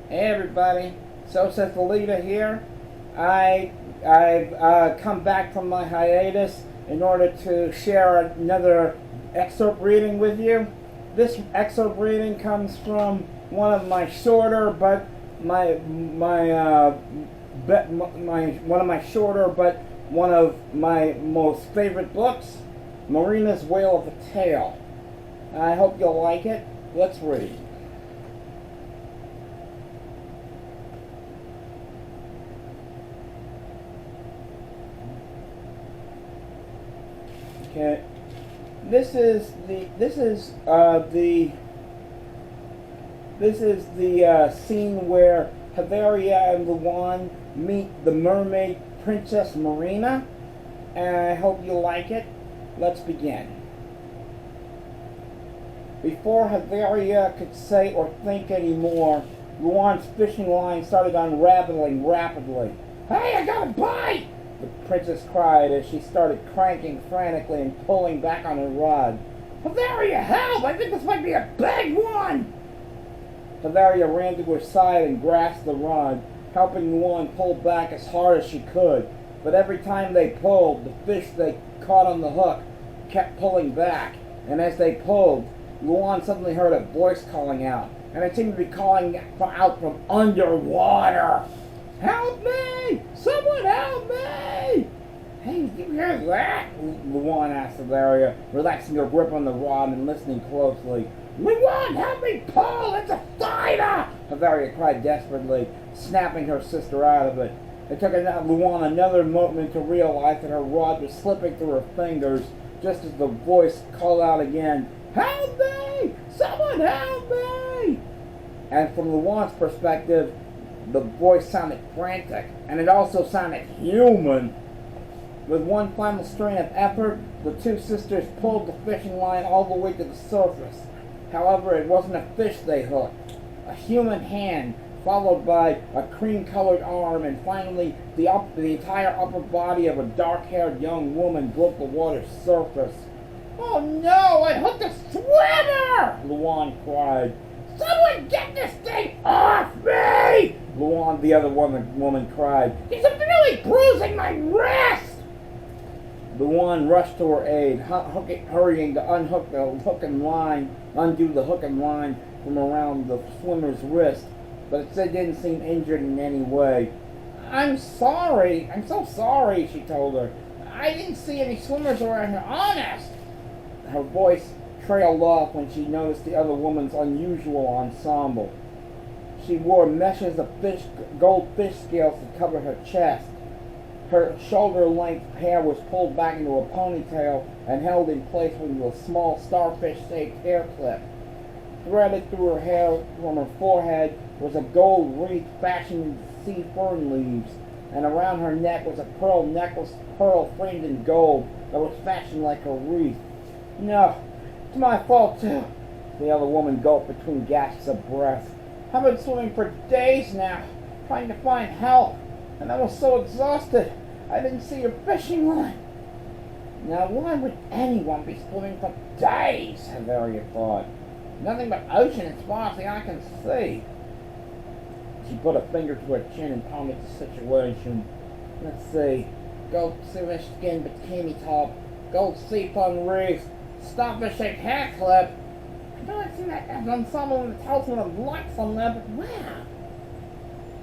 Hey everybody, Soseztheleadr here. I've come back from my hiatus in order to share another excerpt reading with you. This excerpt reading comes from one of my shorter but one of my most favorite books, Marina's Whale of a Tale. I hope you'll like it. Let's read. Okay, this is the scene where Heatheria and Luanne meet the mermaid princess Marina, and I hope you like it. Let's begin. Before Heatheria could say or think anymore, Luanne's fishing line started unraveling rapidly. "Hey, I got a bite!" the princess cried as she started cranking frantically and pulling back on her rod. "Heatheria, help! I think this might be a big one!" Heatheria ran to her side and grasped the rod, helping Luanne pull back as hard as she could. But every time they pulled, the fish they caught on the hook kept pulling back. And as they pulled, Luanne suddenly heard a voice calling out, and it seemed to be calling out from underwater. "Help me! Someone help me!" "Hey, did you hear that?" Luanne asked Heatheria, relaxing her grip on the rod and listening closely. "Luanne, help me pull! It's a spider!" Heatheria cried desperately, snapping her sister out of it. It took Luanne another moment to realize that her rod was slipping through her fingers, just as the voice called out again, "Help me! Someone help me!" And from Luanne's perspective, the voice sounded frantic, and it also sounded human. With one final strain of effort, the two sisters pulled the fishing line all the way to the surface. However, it wasn't a fish they hooked. A human hand, followed by a cream-colored arm, and finally the entire upper body of a dark-haired young woman broke the water's surface. "Oh no, I hooked a swimmer!" Luanne cried. "Someone get this thing off me!" Luanne, the other woman cried. "He's really bruising my wrist!" Luanne rushed to her aid, hurrying to undo the hook and line from around the swimmer's wrist, but it didn't seem injured in any way. I'm so sorry, she told her. "I didn't see any swimmers around here, honest." Her voice trailed off when she noticed the other woman's unusual ensemble. She wore meshes of gold fish scales to cover her chest. Her shoulder-length hair was pulled back into a ponytail and held in place with a small starfish-shaped hair clip. Threaded through her hair from her forehead was a gold wreath fashioned into sea fern leaves, and around her neck was a pearl necklace, framed in gold, that was fashioned like a wreath. "No, it's my fault too," the other woman gulped between gasps of breath. "I've been swimming for days now, trying to find help, and I was so exhausted, I didn't see your fishing line." Now, why would anyone be swimming for days? Heatheria thought. Nothing but ocean as far as the eye can see. She put a finger to her chin and pondered the situation. Let's see. Gold silver skin bikini top, gold seafoam wreath, starfish-shaped hair clip. I don't see that as an ensemble in the talisman of light somewhere, but where?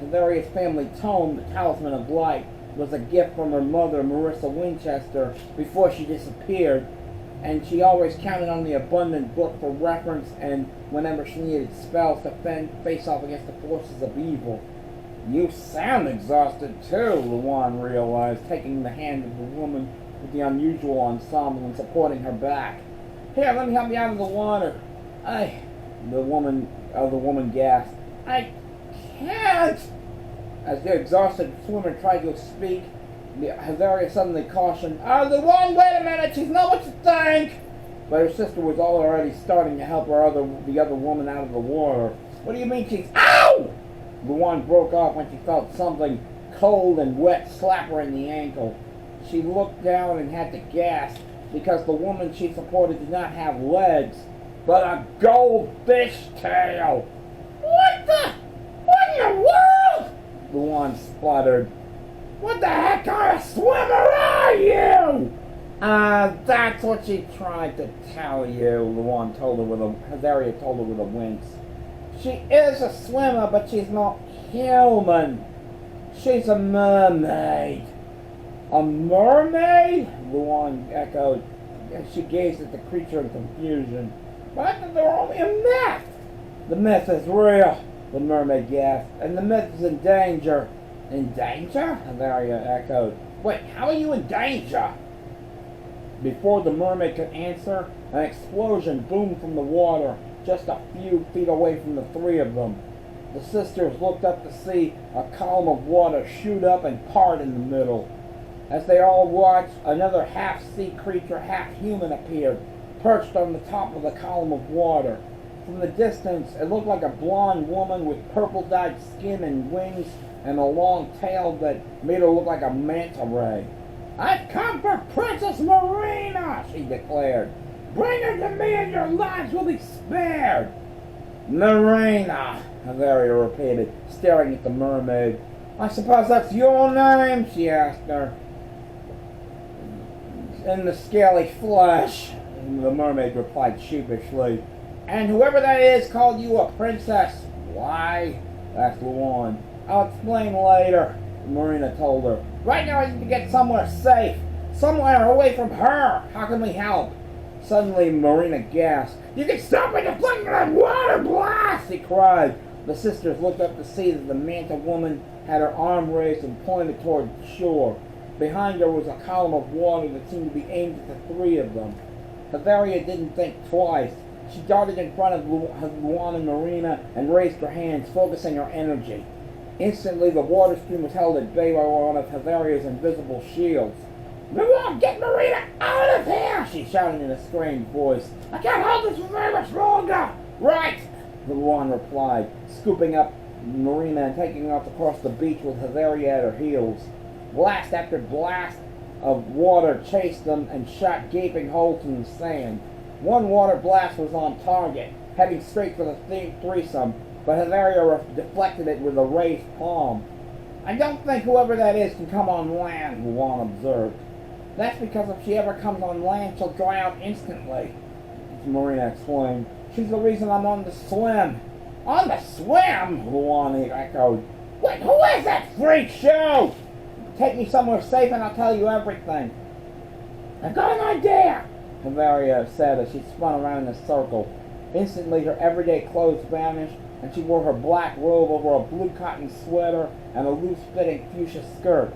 Heatheria's family tome, the talisman of light, was a gift from her mother, Marissa Winchester, before she disappeared, and she always counted on the abundant book for reference and whenever she needed spells to face off against the forces of evil. "You sound exhausted too," Luanne realized, taking the hand of the woman with the unusual ensemble and supporting her back. "Here, let me help you out of the water." The woman gasped. "I can't." As the exhausted swimmer tried to speak, Heatheria suddenly cautioned, "Luanne, wait a minute, she's not what you think." But her sister was already starting to help the other woman out of the water. "What do you mean she's—" "Ow!" Luanne broke off when she felt something cold and wet slap her in the ankle. She looked down and had to gasp, because the woman she supported did not have legs, but a goldfish tail. What in Luanne spluttered. What the heck kind of swimmer are you? That's what she tried to tell you, Luanne told her Hetheria told her with a wince. She is a swimmer, but she's not human. She's a mermaid. A mermaid? Luanne echoed, and she gazed at the creature in confusion. But I thought they were only a myth. The myth is real, the mermaid gasped, and the myth is in danger. In danger? Hetheria echoed. Wait, how are you in danger? Before the mermaid could answer, an explosion boomed from the water, just a few feet away from the three of them. The sisters looked up to see a column of water shoot up and part in the middle. As they all watched, another half-sea creature, half-human appeared, perched on the top of the column of water. From the distance, it looked like a blonde woman with purple-dyed skin and wings and a long tail that made her look like a manta ray. I've come for Princess Marina, she declared. Bring her to me and your lives will be spared. Marina, Hetheria repeated, staring at the mermaid. I suppose that's your name, she asked her. In the scaly flesh, the mermaid replied sheepishly. And whoever that is called you a princess. Why? Asked Luanne. I'll explain later, Marina told her. Right now I need to get somewhere safe. Somewhere away from her. How can we help? Suddenly Marina gasped. You can stop me deflecting that water blast, he cried. The sisters looked up to see that the manta woman had her arm raised and pointed toward the shore. Behind her was a column of water that seemed to be aimed at the three of them. Hetheria didn't think twice. She darted in front of Luanne and Marina and raised her hands, focusing her energy. Instantly, the water stream was held at bay by one of Hetheria's invisible shields. Luanne, get Marina out of here! She shouted in a strained voice. I can't hold this for very much longer! Right! Luanne replied, scooping up Marina and taking off across the beach with Hetheria at her heels. Blast after blast of water chased them and shot gaping holes in the sand. One water blast was on target, heading straight for the threesome, but Hetheria deflected it with a raised palm. I don't think whoever that is can come on land, Luanne observed. That's because if she ever comes on land, she'll dry out instantly, Marina explained. She's the reason I'm on the swim. On the swim? Luanne echoed. Wait, who is that freak show? Take me somewhere safe and I'll tell you everything. I've got an idea, Hetheria said as she spun around in a circle. Instantly, her everyday clothes vanished, and she wore her black robe over a blue cotton sweater and a loose-fitting fuchsia skirt.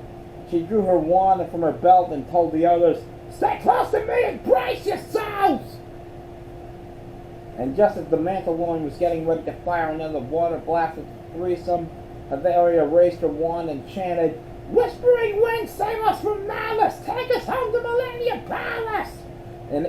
She drew her wand from her belt and told the others, Stay close to me and brace yourselves! And just as the manta woman was getting ready to fire another water blast at the threesome, Hetheria raised her wand and chanted, Whispering Wind, save us from malice! Take us home to Millennia Palace! And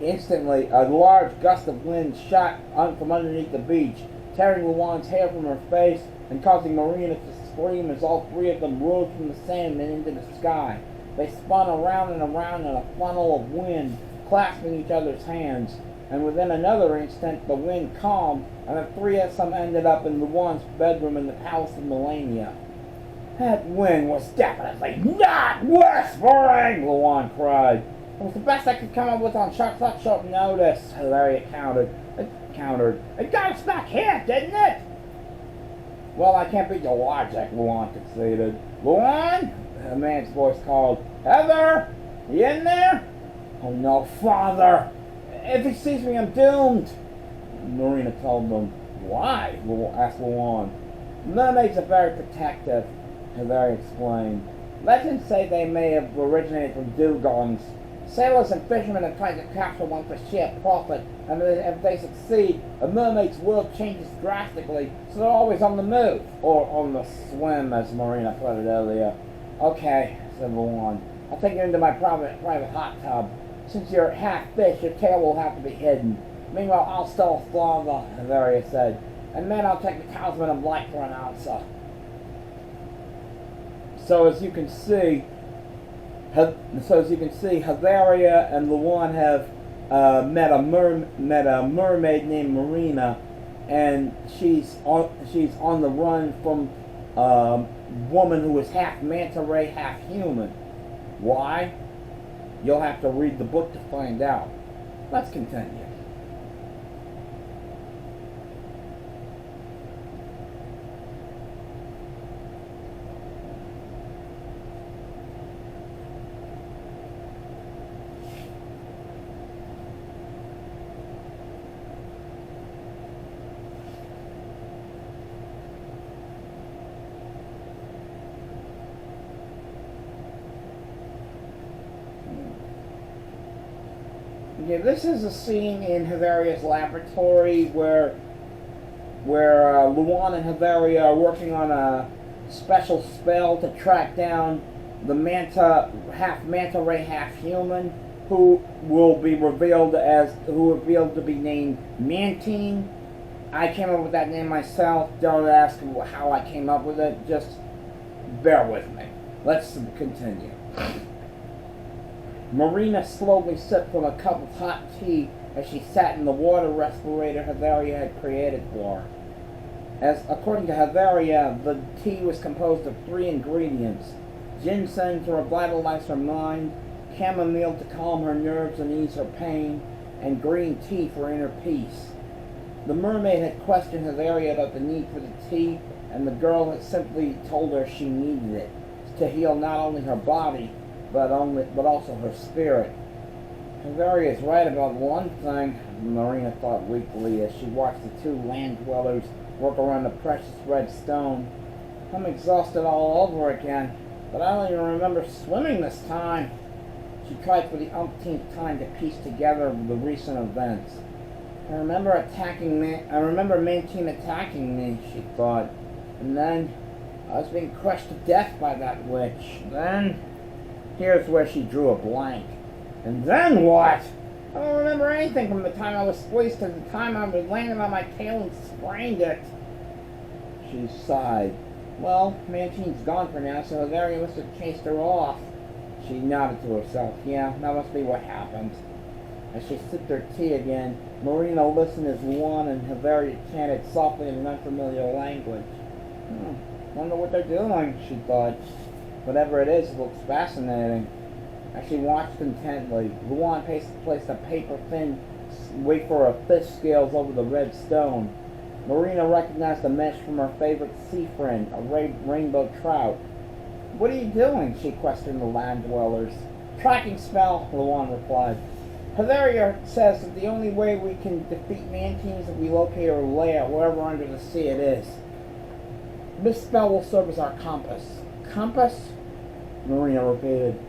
instantly, a large gust of wind shot from underneath the beach, tearing Luanne's hair from her face and causing Marina to scream as all three of them rose from the sand and into the sky. They spun around and around in a funnel of wind, clasping each other's hands, and within another instant the wind calmed, and the three of them ended up in Luanne's bedroom in the Palace of Millennia. That wind was definitely not whispering, Luanne cried. It was the best I could come up with on such short notice, Hetheria countered. It got us back here, didn't it? Well, I can't beat your logic, Luanne conceded. Luanne? A man's voice called. Heather? You in there? Oh no, Father! If he sees me, I'm doomed! Marina told them. Why? Asked Luanne. Mermaids are very protective, Hetheria explained. Legends say they may have originated from dugongs. Sailors and fishermen have tried to capture one for sheer profit, and if they succeed, a mermaid's world changes drastically, so they're always on the move. Or on the swim, as Marina put it earlier. Okay, said Luanne. I'll take you into my private hot tub. Since you're half fish, your tail will have to be hidden. Meanwhile, I'll still father, Hetheria said. And then I'll take the talisman of light for an answer. So as you can see, Hetheria and Luanne have met a mermaid named Marina, and she's on the run from woman who was half manta ray, half human. Why? You'll have to read the book to find out. Let's continue. Yeah, this is a scene in Heatheria's laboratory where Luanne and Heatheria are working on a special spell to track down the half manta ray, half human, who will be revealed to be named Mantine. I came up with that name myself. Don't ask how I came up with it. Just bear with me. Let's continue. Marina slowly sipped from a cup of hot tea as she sat in the water respirator Heatheria had created for her. According to Heatheria, the tea was composed of 3 ingredients: ginseng to revitalize her mind, chamomile to calm her nerves and ease her pain, and green tea for inner peace. The mermaid had questioned Heatheria about the need for the tea, and the girl had simply told her she needed it to heal not only her body, but also her spirit. Heatheria is right about one thing, Marina thought weakly as she watched the 2 land dwellers work around the precious red stone. I'm exhausted all over again, but I don't even remember swimming this time. She tried for the umpteenth time to piece together the recent events. I remember Mantine attacking me, she thought, and then I was being crushed to death by that witch. Then here's where she drew a blank. And then what? I don't remember anything from the time I was squeezed to the time I was landing on my tail and sprained it. She sighed. Well, Mantine's gone for now, so Heatheria must have chased her off. She nodded to herself. Yeah, that must be what happened. As she sipped her tea again, Marina listened as Luanne and Heatheria chanted softly in an unfamiliar language. Wonder what they're doing, she thought. Whatever it is, it looks fascinating. As she watched intently, Luanne placed a paper-thin wafer of fish scales over the red stone. Marina recognized the mesh from her favorite sea friend, a rainbow trout. What are you doing? She questioned the land dwellers. Tracking spell, Luanne replied. Heatheria says that the only way we can defeat Mantine is if we locate her lair, wherever under the sea it is. This spell will serve as our compass. Compass? Marina repeated.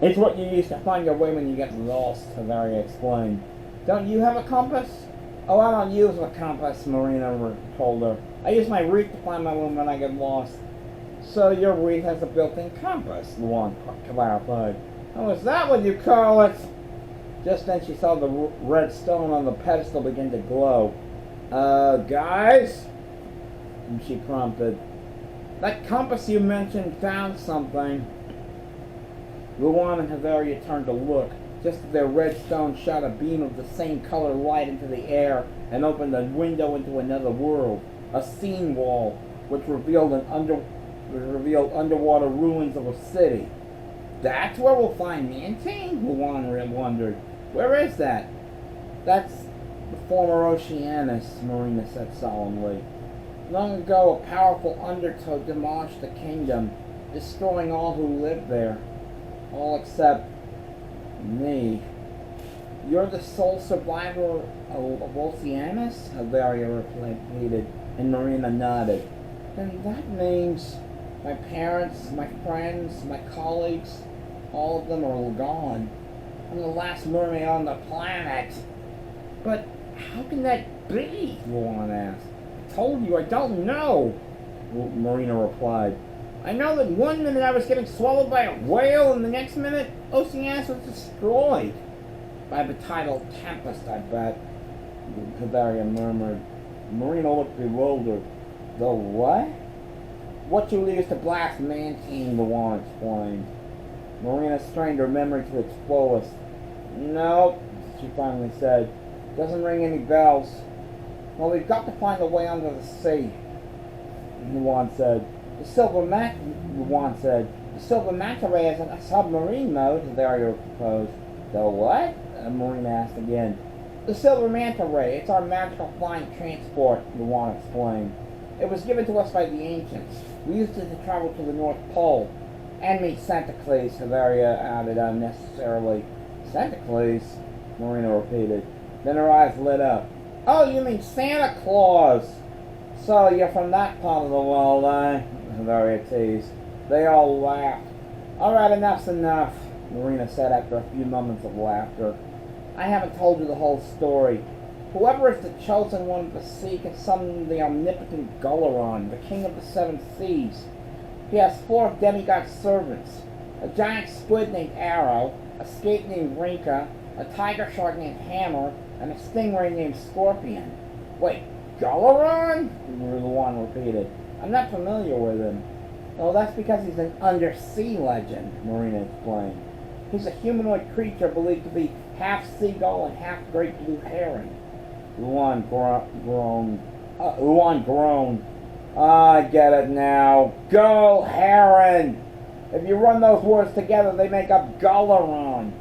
It's what you use to find your way when you get lost, Heatheria explained. Don't you have a compass? Oh, I don't use a compass, Marina told her. I use my wreath to find my way when I get lost. So your wreath has a built-in compass, Luanne clarified. Oh, is that what you call it? Just then she saw the red stone on the pedestal begin to glow. Guys? And she prompted. That compass you mentioned found something. Luanne and Heatheria turned to look, just as their red stone shot a beam of the same color light into the air and opened a window into another world, a scene wall, which revealed underwater ruins of a city. That's where we'll find Mantine? Luanne wondered. Where is that? That's the former Oceanus, Marina said solemnly. Long ago, a powerful undertow demolished the kingdom, destroying all who lived there. All except me. You're the sole survivor of Oceanus? Heatheria repeated, and Marina nodded. Then that means my parents, my friends, my colleagues, all of them are gone. I'm the last mermaid on the planet. But how can that be? Luanne asked. I told you I don't know, Marina replied. I know that one minute I was getting swallowed by a whale, and the next minute Oceanus was destroyed. By the tidal tempest, I bet, Heatheria murmured. Marina looked bewildered. The what? What you leave is to blast Mantine, Luanne explained. Marina strained her memory to its fullest. No, she finally said. Doesn't ring any bells. Well, we've got to find a way under the sea. Luanne said. Luanne said. The silver manta ray is in a submarine mode, Heatheria proposed. The what? Marina asked again. The silver manta ray. It's our magical flying transport, Luanne explained. It was given to us by the ancients. We used it to travel to the North Pole. And meet Santa Claus, Heatheria added unnecessarily. Santa Claus? Marina repeated. Then her eyes lit up. Oh, you mean Santa Claus? So you're from that part of the world, eh? Heatheria teased. They all laughed. All right, enough's enough, Marina said after a few moments of laughter. I haven't told you the whole story. Whoever is the chosen one of the sea can summon the omnipotent Gulleron, the king of the seven seas. He has 4 demigod servants, a giant squid named Arrow, a skate named Rinka, a tiger shark named Hammer, and a stingray named Scorpion. Wait, Gulleron? Luanne repeated. I'm not familiar with him. Well, that's because he's an undersea legend, Marina explained. He's a humanoid creature believed to be half seagull and half great blue heron. Luanne groaned. I get it now. Gull heron! If you run those words together, they make up Gulleron.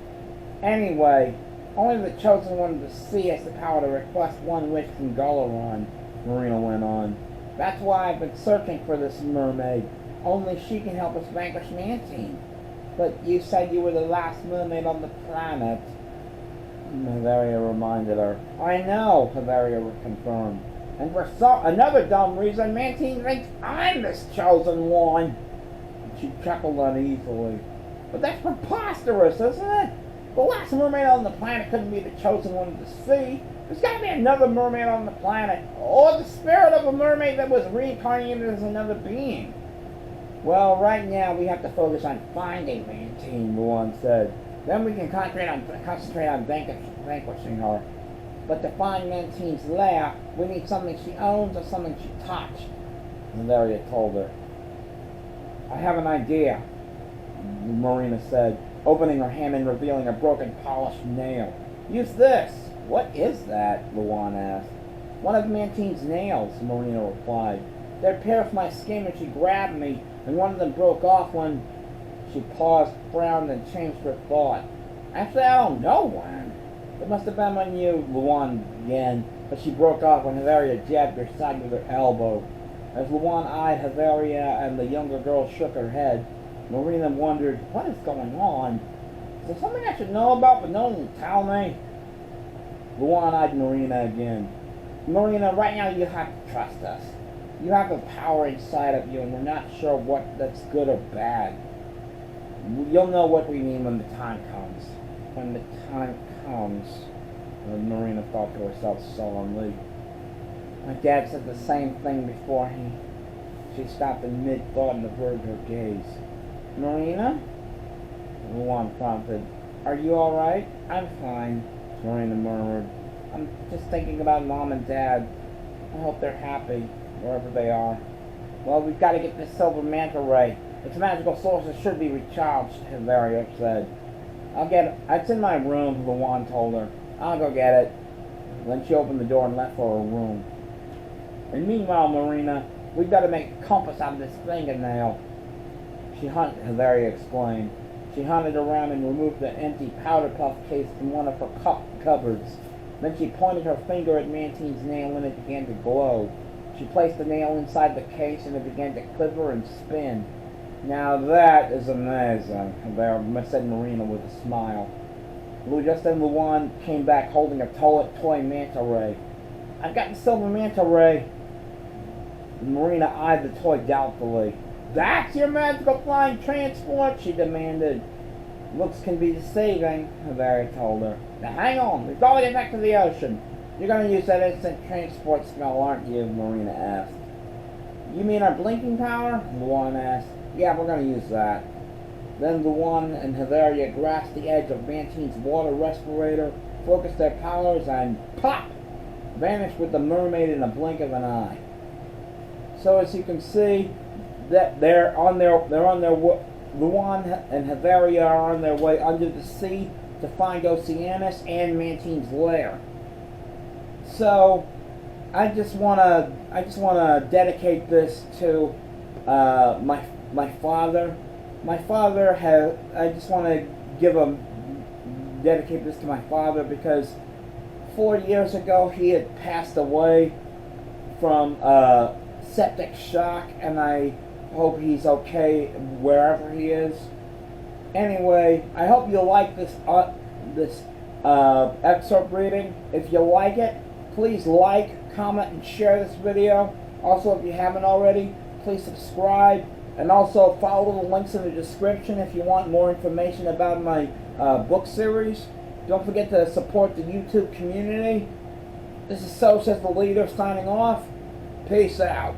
Anyway, only the chosen one of the sea has the power to request one wish from Gulleron, Marina went on. That's why I've been searching for this mermaid. Only she can help us vanquish Mantine. But you said you were the last mermaid on the planet, Heatheria reminded her. I know, Heatheria confirmed. And for another dumb reason, Mantine thinks I'm this chosen one. She chuckled uneasily. But that's preposterous, isn't it? The last mermaid on the planet couldn't be the chosen one of the sea. There's got to be another mermaid on the planet, or the spirit of a mermaid that was reincarnated as another being. Well, right now we have to focus on finding Mantine, Luanne said. Then we can concentrate on vanquishing her. But to find Mantine's lair, we need something she owns or something she touched, Heatheria told her. I have an idea, Marina said, opening her hand and revealing a broken polished nail. Use this. What is that? Luanne asked. One of Mantine's nails, Marina replied. They'd pierced my skin when she grabbed me, and one of them broke off when she paused, frowned, and changed her thought. Actually, I don't know when. It must have been when you, Luanne began, but she broke off when Heatheria jabbed her side with her elbow. As Luanne eyed Heatheria and the younger girl shook her head, Marina wondered, what is going on? Is there something I should know about but no one will tell me? Luanne eyed Marina again. Marina, right now you have to trust us. You have the power inside of you and we're not sure what that's good or bad. You'll know what we mean when the time comes. When the time comes, Marina thought to herself solemnly. My dad said the same thing before she stopped in mid-thought and averted her gaze. Marina? Luanne prompted. Are you alright? I'm fine, Marina murmured. I'm just thinking about Mom and Dad. I hope they're happy, wherever they are. Well, we've got to get this silver manta ray. Its magical sources should be recharged, Heatheria said. It's in my room, Luanne told her. I'll go get it. Then she opened the door and left for her room. And meanwhile, Marina, we've got to make a compass out of this fingernail. Heatheria explained. She hunted around and removed the empty powder puff case from one of her cupboards. Then she pointed her finger at Mantine's nail and it began to glow. She placed the nail inside the case and it began to quiver and spin. Now that is amazing, said Marina with a smile. Just then Luanne came back holding a toy manta ray. I've got the silver manta ray. Marina eyed the toy doubtfully. That's your magical flying transport? She demanded. Looks can be deceiving, Heatheria told her. Now hang on, we've got to get back to the ocean. You're going to use that instant transport spell, aren't you? Marina asked. You mean our blinking power? Luanne asked. Yeah, we're going to use that. Then Luanne and Heatheria grasped the edge of Mantine's water respirator, focused their powers, and pop! Vanished with the mermaid in a blink of an eye. So as you can see, that Luanne and Heatheria are on their way under the sea to find Oceanus and Mantine's lair. So, I just wanna dedicate this to my father. My father has. I just want to dedicate this to my father because 4 years ago he had passed away from septic shock, and I hope he's okay wherever he is. Anyway, I hope you like this excerpt reading. If you like it, please like, comment, and share this video. Also, if you haven't already, please subscribe, and also follow the links in the description if you want more information about my book series. Don't forget to support the YouTube community. This is Soseztheleadr signing off. Peace out.